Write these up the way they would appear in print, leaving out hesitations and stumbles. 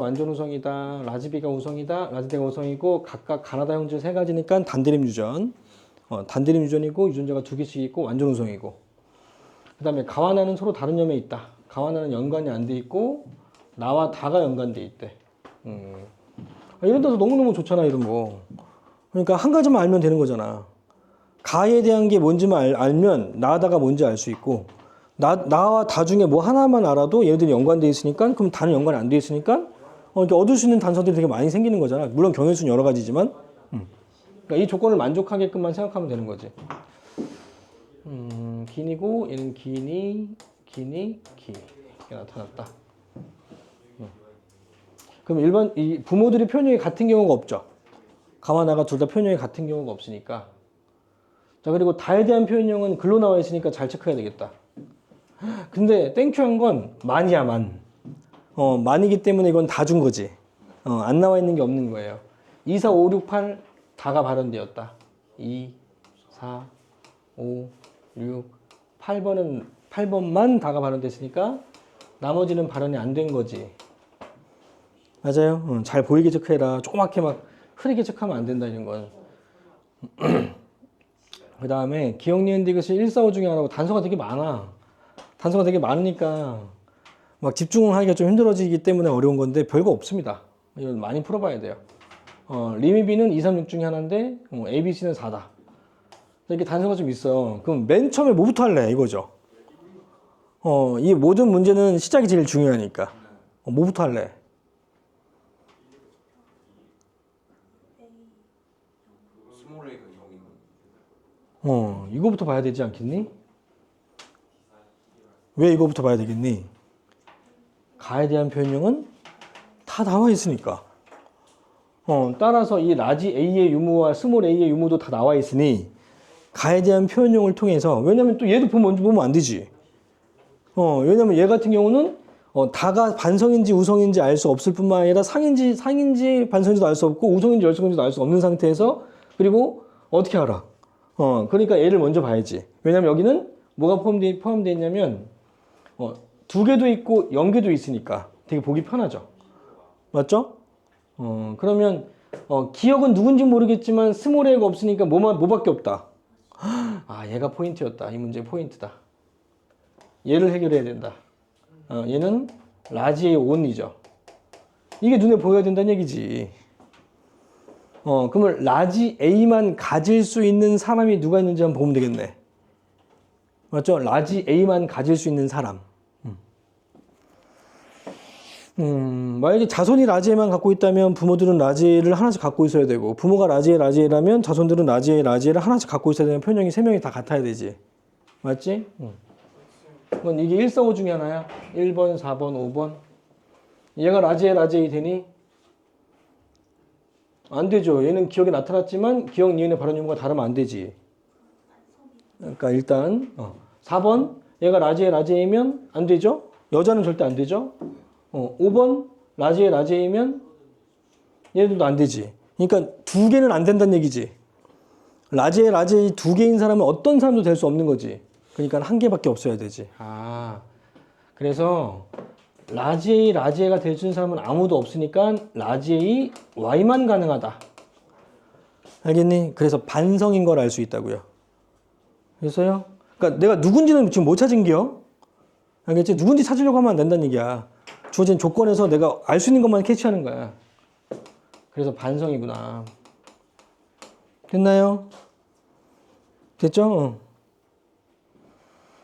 완전 우성이다, 라지 B가 우성이다, 라지 D가 우성이고 각각 가나다 형질 세 가지니까 단대립 유전. 단대립 유전이고 유전자가 두 개씩 있고 완전 우성이고. 그 다음에 가와 나는 서로 다른 염에 있다. 가와 나는 연관이 안 돼 있고 나와 다가 연관돼 있대. 이런 데서 너무너무 좋잖아 이런 거. 그러니까 한 가지만 알면 되는 거잖아. 가에 대한 게 뭔지만 알면 나다가 뭔지 알 수 있고 나와 다 중에 뭐 하나만 알아도 얘네들이 연관돼 있으니까 그럼 다는 연관이 안 돼 있으니까 이렇게 얻을 수 있는 단서들이 되게 많이 생기는 거잖아. 물론 경우수는 여러 가지지만 그러니까 이 조건을 만족하게끔만 생각하면 되는 거지. 긴이고 얘는 긴이 기 이렇게 나타났다. 그럼 일반 이 부모들이 표현형이 같은 경우가 없죠. 가와 나가 둘 다 표현형이 같은 경우가 없으니까. 자, 그리고 다에 대한 표현형은 글로 나와 있으니까 잘 체크해야 되겠다. 근데 땡큐한 건 만이야 만. 만이기 때문에 이건 다 준 거지. 안 나와 있는 게 없는 거예요. 2, 4, 5, 6, 8 다가 발현되었다. 2, 4, 5, 6, 8번만 다가 발현됐으니까 나머지는 발현이 안 된 거지. 맞아요. 잘 보이게 체크해라. 조그맣게 막 흐리게 체크하면 안 된다 이런 건. 그 다음에 기억, 니은, 디귿이 1, 4, 5 중에 하나고 단서가 되게 많아. 단서가 되게 많으니까 막 집중하기가 좀 힘들어지기 때문에 어려운 건데 별거 없습니다. 이건 많이 풀어봐야 돼요. 리미비는 2, 3, 6 중에 하나인데 A, B, C는 4다. 이렇게 단서가 좀 있어. 그럼 맨 처음에 뭐부터 할래 이거죠. 이 모든 문제는 시작이 제일 중요하니까 뭐부터 할래? 이거부터 봐야 되지 않겠니? 왜 이거부터 봐야 되겠니? 가에 대한 표현형은 다 나와 있으니까. 따라서 이 라지 A의 유무와 스몰 A의 유무도 다 나와 있으니 가에 대한 표현형을 통해서 왜냐면 또 얘도 보면 안 되지. 왜냐면 얘 같은 경우는 다가 반성인지 우성인지 알 수 없을 뿐만 아니라 상인지 반성인지도 알 수 없고 우성인지 열성인지도 알 수 없는 상태에서 그리고 어떻게 알아? 그러니까 얘를 먼저 봐야지. 왜냐면 여기는 뭐가 포함되어 있냐면 두 개도 있고 0개도 있으니까 되게 보기 편하죠. 맞죠? 그러면 기억은 누군지 모르겠지만 스몰 A가 없으니까 뭐밖에 없다. 아, 얘가 포인트였다. 이 문제 포인트다. 얘를 해결해야 된다. 얘는 라지의 온이죠. 이게 눈에 보여야 된다는 얘기지. 그러면 라지 A만 가질 수 있는 사람이 누가 있는지 한번 보면 되겠네. 맞죠? 라지 A만 가질 수 있는 사람. 만약에 자손이 라지에만 갖고 있다면 부모들은 라지를 하나씩 갖고 있어야 되고 부모가 라지에라면 자손들은 라지에를 하나씩 갖고 있어야 되는 표현형이 3명이 다 같아야 되지. 맞지? 그건 이게 1, 4, 5 중에 하나야. 1번, 4번, 5번. 얘가 라지에 되니? 안 되죠. 얘는 기억에 나타났지만 기억, 니은의 발현 유무가 다르면 안 되지. 그러니까 일단 4번 얘가 라지에이면 안 되죠. 여자는 절대 안 되죠. 5번 라지에이면 얘네들도 안 되지. 그러니까 두 개는 안 된다는 얘기지. 라지에 두 개인 사람은 어떤 사람도 될 수 없는 거지. 그러니까 한 개밖에 없어야 되지. 그래서 라지에가 될 수 있는 사람은 아무도 없으니까 라지에이 Y만 가능하다. 알겠니? 그래서 반성인 걸 알 수 있다고요. 그래서요? 그러니까 내가 누군지는 지금 못 찾은 게요. 알겠지? 누군지 찾으려고 하면 안 된다는 얘기야. 주어진 조건에서 내가 알 수 있는 것만 캐치하는 거야. 그래서 반성이구나. 됐나요? 됐죠?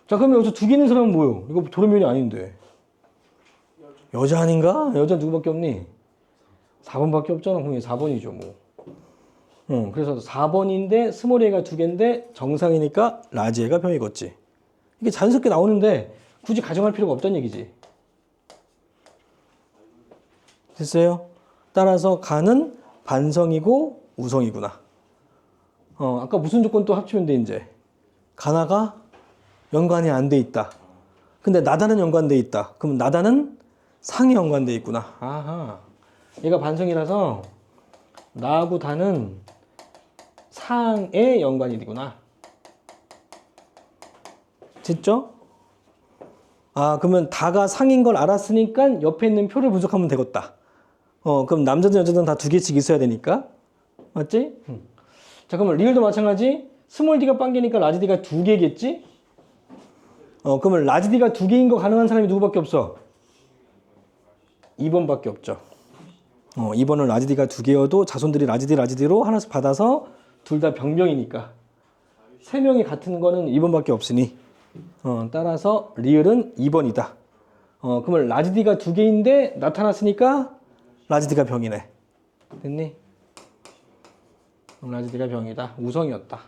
자, 그러면 여기서 두 개 있는 사람은 뭐요? 이거 도로면이 아닌데. 여자 아닌가? 여자 누구밖에 없니? 4번밖에 없잖아. 그럼 4번이죠, 뭐. 그래서 4번인데 스몰 A가 두 개인데 정상이니까 라지 A가 병이겠지. 이게 자연스럽게 나오는데 굳이 가정할 필요가 없다는 얘기지. 됐어요? 따라서 가는 반성이고 우성이구나. 아까 무슨 조건 또 합치면 돼, 이제? 가나가 연관이 안 돼 있다. 근데 나다는 연관돼 있다. 그럼 나다는 상이 연관돼 있구나. 아하. 얘가 반성이라서 나하고 다는 상의 연관이 되구나. 됐죠? 그러면 다가 상인 걸 알았으니까 옆에 있는 표를 분석하면 되겠다. 그럼 남자든 여자든 다 두 개씩 있어야 되니까. 맞지? 자, 그러면 리을도 마찬가지. 스몰 d가 빵개니까 라지 d가 두 개겠지? 그러면 라지 d가 두 개인 거 가능한 사람이 누구밖에 없어? 2번밖에 없죠. 2번은 라지 d가 두 개여도 자손들이 라지 d로 하나씩 받아서 둘 다 병명이니까. 세 명이 같은 거는 2번밖에 없으니. 따라서 리을은 2번이다. 그러면 라지 d가 두 개인데 나타났으니까 라지 d가 병이네. 됐니? 라지 d가 병이다. 우성이었다.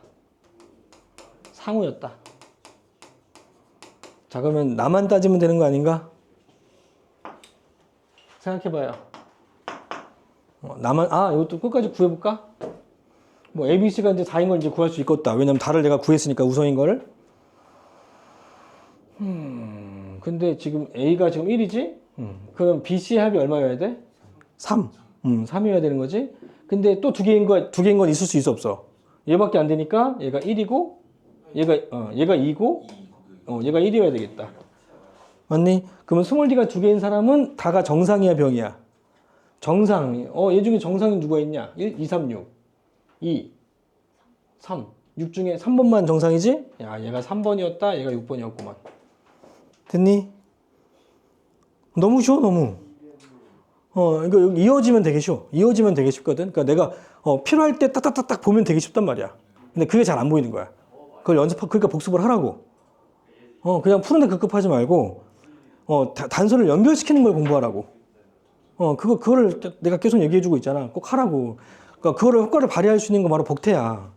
상우였다. 자, 그러면 나만 따지면 되는 거 아닌가? 생각해봐요. 나만, 이것도 끝까지 구해볼까? 뭐, ABC가 이제 4인 걸 이제 구할 수 있겠다. 왜냐면 다를 내가 구했으니까 우성인 거를. 근데 지금 A가 지금 1이지? 그럼 BC의 합이 얼마여야 돼? 3. 3이어야 되는 거지? 근데 또 두 개인 건 있을 수 있어, 없어? 얘밖에 안 되니까 얘가 1이고, 얘가 2고, 얘가 1이어야 되겠다. 맞니? 그러면 스몰 d가 두 개인 사람은 다가 정상이야, 병이야? 정상. 얘 중에 정상이 누가 있냐? 1, 2, 3, 6. 2, 3. 6 중에 3번만 정상이지? 야, 얘가 3번이었다, 얘가 6번이었구만. 됐니? 너무 쉬워, 너무. 이거 이어지면 되게 쉬워. 이어지면 되게 쉽거든. 그러니까 내가 필요할 때 딱딱딱딱 보면 되게 쉽단 말이야. 근데 그게 잘 안 보이는 거야. 그걸 그러니까 복습을 하라고. 그냥 푸는데 급급하지 말고 단서를 연결시키는 걸 공부하라고. 그거를 내가 계속 얘기해주고 있잖아. 꼭 하라고. 그러니까 그거를 효과를 발휘할 수 있는 거 바로 복태야.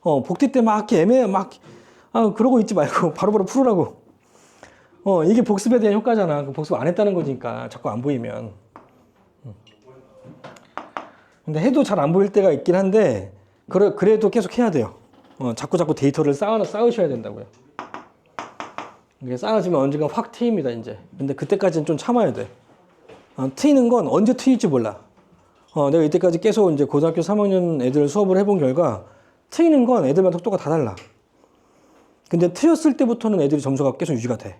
복태 때 막 이렇게 애매해 그러고 있지 말고 바로바로 풀으라고. 이게 복습에 대한 효과잖아. 복습 안 했다는 거니까 자꾸 안 보이면. 근데 해도 잘 안 보일 때가 있긴 한데 그래도 계속 해야 돼요. 자꾸 데이터를 쌓으셔야 된다고요. 이게 쌓아지면 언젠가 확 트입니다, 이제. 근데 그때까지는 좀 참아야 돼. 트이는 건 언제 트일지 몰라. 내가 이때까지 계속 이제 고등학교 3학년 애들 수업을 해본 결과 트이는 건 애들마다 속도가 다 달라. 근데 트였을 때부터는 애들이 점수가 계속 유지가 돼.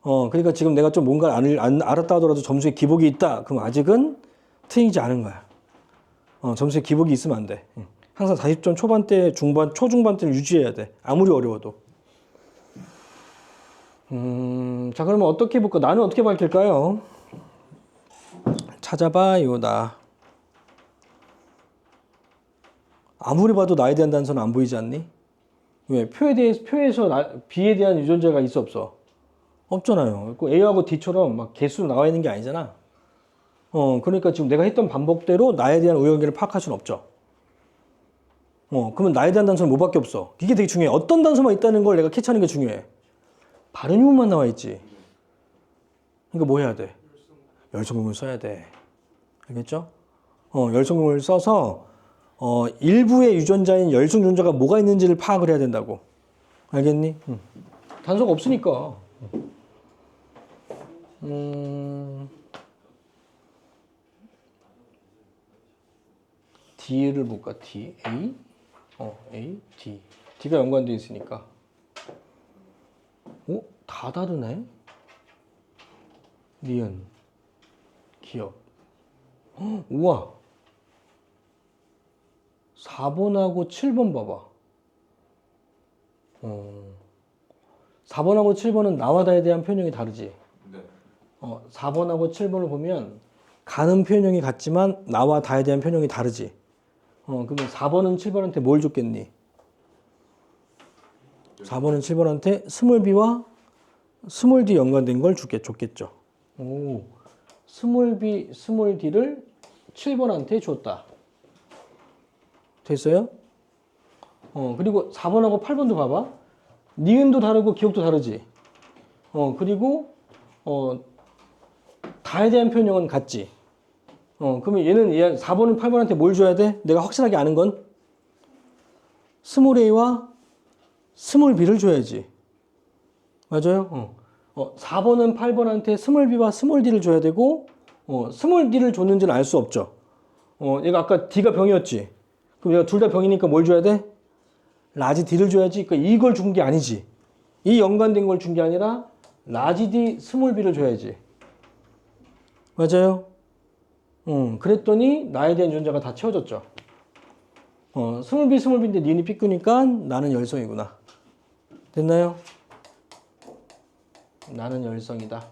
그러니까 지금 내가 좀 뭔가 알았다 하더라도 점수에 기복이 있다. 그럼 아직은 트이지 않은 거야. 점수에 기복이 있으면 안 돼. 항상 40점 초반대, 초중반대를 유지해야 돼. 아무리 어려워도. 자, 그러면 어떻게 해볼까? 나는 어떻게 밝힐까요? 찾아봐요, 나. 아무리 봐도 나에 대한 단서는 안 보이지 않니? 왜? 표에서 B에 대한 유전자가 있어, 없어? 없잖아요. A하고 D처럼 막 개수로 나와 있는 게 아니잖아. 그러니까 지금 내가 했던 반복대로 나에 대한 우연관계를 파악할 수는 없죠. 그러면 나에 대한 단서는 뭐밖에 없어. 이게 되게 중요해. 어떤 단서만 있다는 걸 내가 캐치하는 게 중요해. 바른 유무만 나와 있지. 그러니까 뭐 해야 돼? 열성공을 써야 돼. 알겠죠? 열성공을 써서 일부의 유전자인 열성 유전자가 뭐가 있는지를 파악을 해야 된다고. 알겠니? 단서가 없으니까. D를 볼까? D, A? A, D. D가 연관되어 있으니까. 다 다르네? 니은, 기억. 우와. 4번하고 7번 봐봐. 4번하고 7번은 나와 다에 대한 표현형이 다르지? 네. 4번하고 7번을 보면 가는 표현형이 같지만 나와 다에 대한 표현형이 다르지? 그러면 4번은 7번한테 뭘 줬겠니? 4번은 7번한테 스몰 b와 스몰 d 연관된 걸 줬겠죠. 스몰 b, 스몰 d를 7번한테 줬다. 됐어요? 그리고 4번하고 8번도 봐봐. 니은도 다르고 기억도 다르지. 그리고 다에 대한 표현형은 같지. 그러면 얘 4번은 8번한테 뭘 줘야 돼? 내가 확실하게 아는 건 스몰 a와 스몰 b를 줘야지. 맞아요? 4번은 8번한테 스몰 b와 스몰 d를 줘야 되고 스몰 d를 줬는지는 알 수 없죠. 얘가 아까 d가 병이었지. 그럼 얘가 둘 다 병이니까 뭘 줘야 돼? 라지 d를 줘야지. 그러니까 이걸 준 게 아니지. 이 연관된 걸 준 게 아니라 라지 d 스몰 b를 줘야지. 맞아요? 그랬더니 나에 대한 유전자가 다 채워졌죠. 스몰 b 스몰 b인데 니은이 B꾸니까 나는 열성이구나. 됐나요? 나는 열성이다.